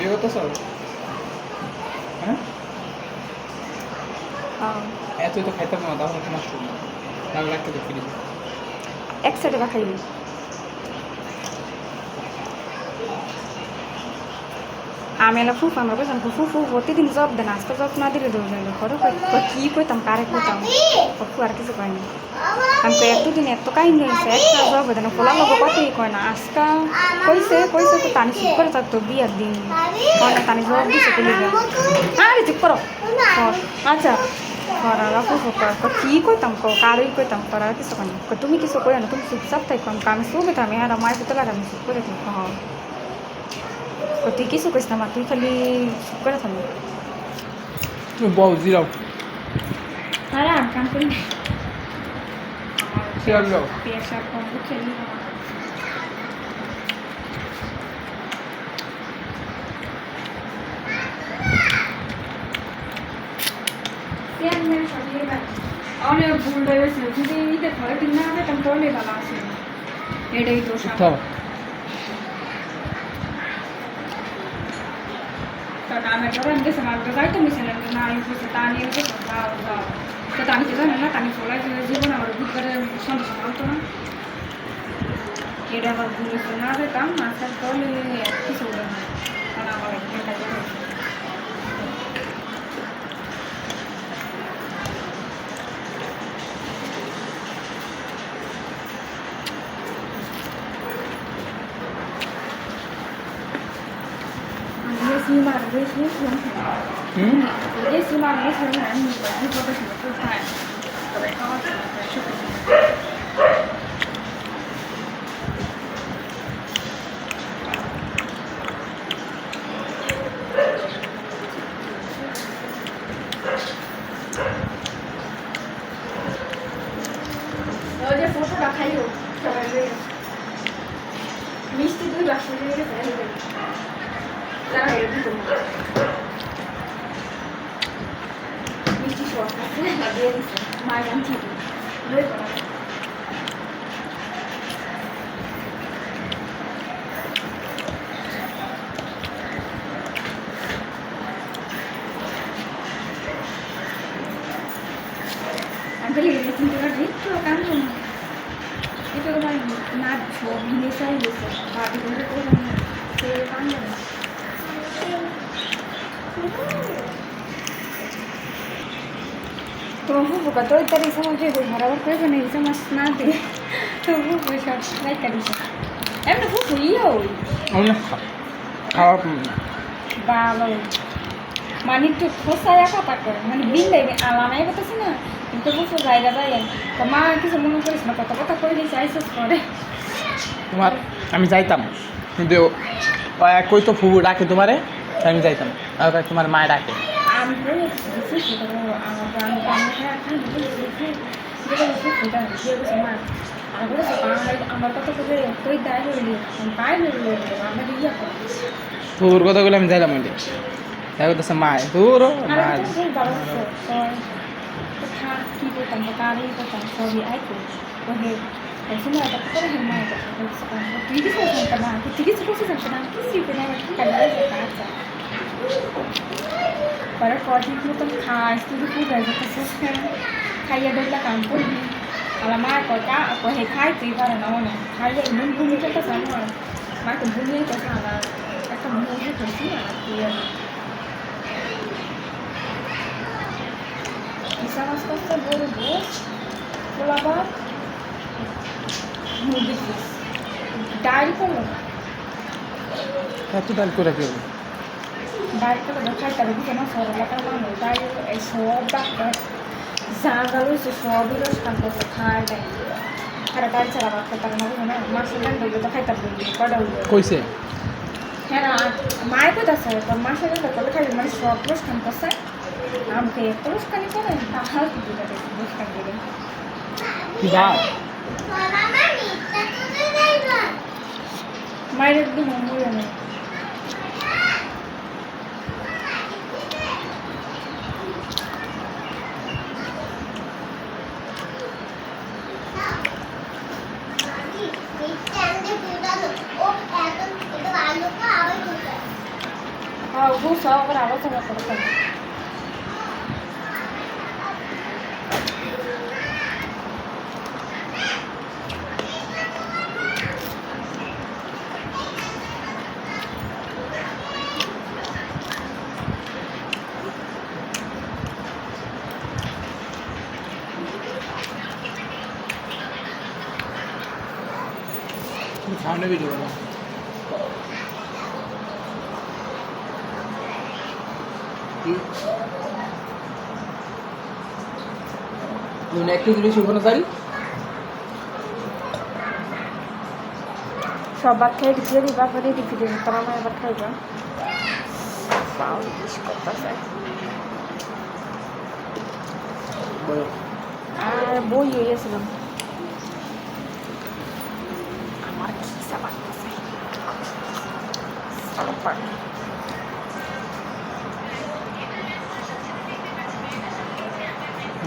Video করতেছ? হ্যাঁ এতই তো খাইতাম না, তাহলে তো নষ্ট না তাহলে রাখতে তো ফ্রিজে এক সাইডে বা খাইবি আমি এলা ফুফ আমরা কইতাম ফুফু প্রতিদিন জব দেন আজকে জব না দিলে দৌড় যাইলো ঘরে কি কইতাম কারে কইতাম ফুফু আর কিছু কয়নি আমি তো এতদিন এত কাহিনী হয়েছে একটা জব দেন ফোলার লোক কতই কয় না আজকা কইছে তো টানি চুপ করে থাকতো বিয়ার দিন কয় না টানি জব দিছে তুলি আরে চুপ করো আচ্ছা করারা ফুফু কি কইতাম কারোই কইতাম করার কিছু কয় না তুমি কিছু কই না তুমি চুপচাপ থাকো আমি চুপ থামি আর মায়ের ভিতরে লাগে আমি চুপ করে থাকো হ তুই কিছু কইস না মা তুই খালি চুপ করে থাকবি তুমি বউ জিরাও আরে আমি কাম করি সিরাপ যাও পেশা কম খেলি অনেক ভুল হয়েছে যদি ঈদের ঘরে কিনে হবে তখন তোলে ভালো আছে এটাই দোষ কারণ আমার ঘরে আমি গেছিলাম আর যাইতে মিছিলেন না আমি বলছি তা নিয়ে গেছিলাম যাও তো আমি তো জানি না আমি ফলাই জীবন আমার বুধবারে সন্ধ্যা সকাল না এটা আমার ভুল হয়েছে না যেতাম আজকাল তোলে কিছু বলে না কারণ আমার একটা ফটোটা খাইও সবাই মিষ্টি দুই বাক্স দিয়ে গেছে তারা এরকম মিষ্টি শখ আছে দিয়ে দিচ্ছে মায়ের গান ঠিক লই করা আমি চিন্তা করি তো কাম itu kan nacho ini saya bisa tapi itu orang saya tanya तो वो बता तो इतना ऐसा मुझे बराबर कोई भी नहीं समझ ना दे तो वो पैसा नहीं करी एम ना वो हुई हो অন্য খাওয়ার बालो मानी तो खोसाया का तक मानी बिल ले आलानाय बताছি না কিন্তু বুঝো জায়গা যায় তো মা কিছু মনে করিস না কত কথা কই দিই চাইছিস করে তোমার আমি যাইতাম কিন্তু কই তো ফুবু ডাকে তোমারে আমি যাইতাম আর তোমার মা ডাকে আমি বলেছি সেটা আমার আমি হ্যাঁ খাই বলেছি যেটা বলছি সেটা দিয়ে বলছি মা আর বলেছি আমার কথা বলে তুই দায় হইলি আমি পাই হইলি আমরা দিয়ে তোর কথাগুলো আমি যাইলাম ওইটা তাই বলতেছে মা তোর মা কি বলতাম কারই বলতাম সবই আইতো ওহে সময় একটা করে হেমা তুই কিছু শুনতাম না তুই কিছু করছিস না কিছু করে আমার কি কাজ আছে পরে পরদিন মতন খাস তুই পূজা যেতেছিস খাইয়া দেখলে কাম করবি আর মা কটা হে খাই তুই পারে না মনে খাইলে এমন ভূমি চলতেছে আমার মা তো ভূমি করছে আমার একটা মুভি করছি না তুই Sama seperti bolu kelapa mudik dari kono কত ডাল করে কেউ dari kono dekat tapi kena suara lepas mana dari sobak জাগালো সে সবই রস কাম করছে খায় দেয় আর গাড়ি চালাবার খেতে পারে না মাসে গান বলবে তো খাইতে বলবি কটা কইছে হ্যাঁ মায়ের কথা আছে তোর মাসে গান করলে খাইবে মানে সব রস কাম করছে আমাকে পুরস্কারই করে তাহার কি দিতে পুরস্কার দেবে কি বা মায়ের একদম মনে নেই হ্যাঁ বুঝছো আবার আলোচনা করে ফেলো। তুমি খাওয়ানো ভিডিও করো তুমি একটু জিনিস ওখানে চাই সব ভাত খেয়ে দিয়ে দিবা পরে রেখে দেবে তোমার মা এবার খাইবা পাও বিশ করতেছে বলো আর বই হয়েছিলাম আমার খিসা পাচ্ছে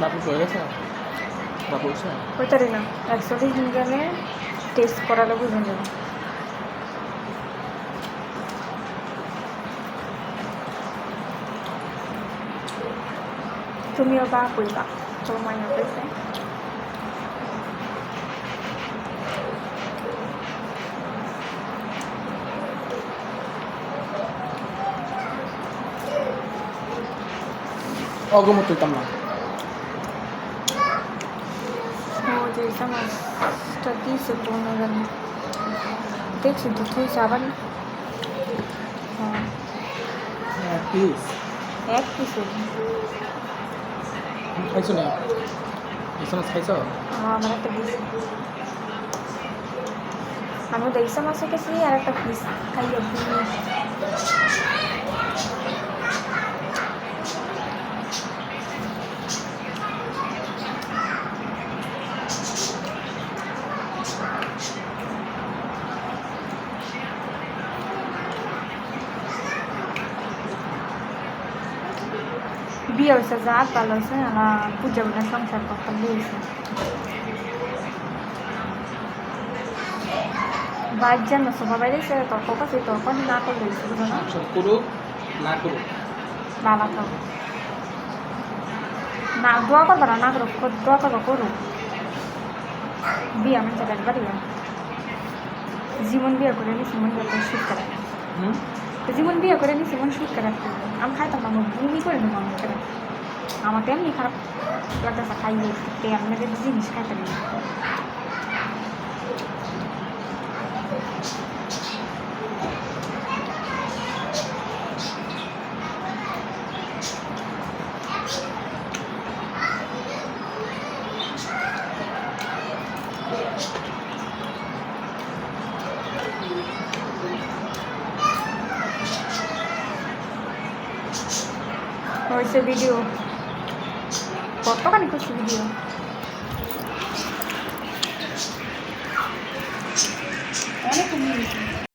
বাপু চলে গেছে বাপু উঠছে ওইটারই না 120 দিন গেলে টেস্ট করালে বুঝে যাবে তুমিও বা কইবা তোর মাইনা পেয়েছে অগমত হইতাম না ও যে মাছটা দিয়েছে কোনো জানি দেখছি তো তুই আবার হ্যাঁ প্লিজ এক পিসে খাইছো না এসব খাইছো আমার একটা পিস আমি ওদের ইসা মাছ খেয়েছি আর একটা পিস খাইয়ে বিয়ে হয়েছে যা ভালো হয়েছে আমার পূজা বলে সংসার করতাম দিয়েছে বাইর যেন সভা বাইরেছে তর্ক কাছে তখন না করলে বুঝলো না সব করুক না করুক বাবা থাকো না দোয়া করবো না করো দোয়া করবো করুক বিয়ে মানুষের একবারই জীবন বিয়ে করে নি জীবন বিয়ে করে সুখ করে জীবন বিয়ে করে নি জীবন সুখ করে আমি খাইতাম না বমি করে নেবো আমার করে আমার তো এমনি খারাপ লাগতেছে খাইয়ে আপনাদের জিনিস খাইতে নেই হয়েছে ভিডিও কতখানি করছি ভিডিও অনেক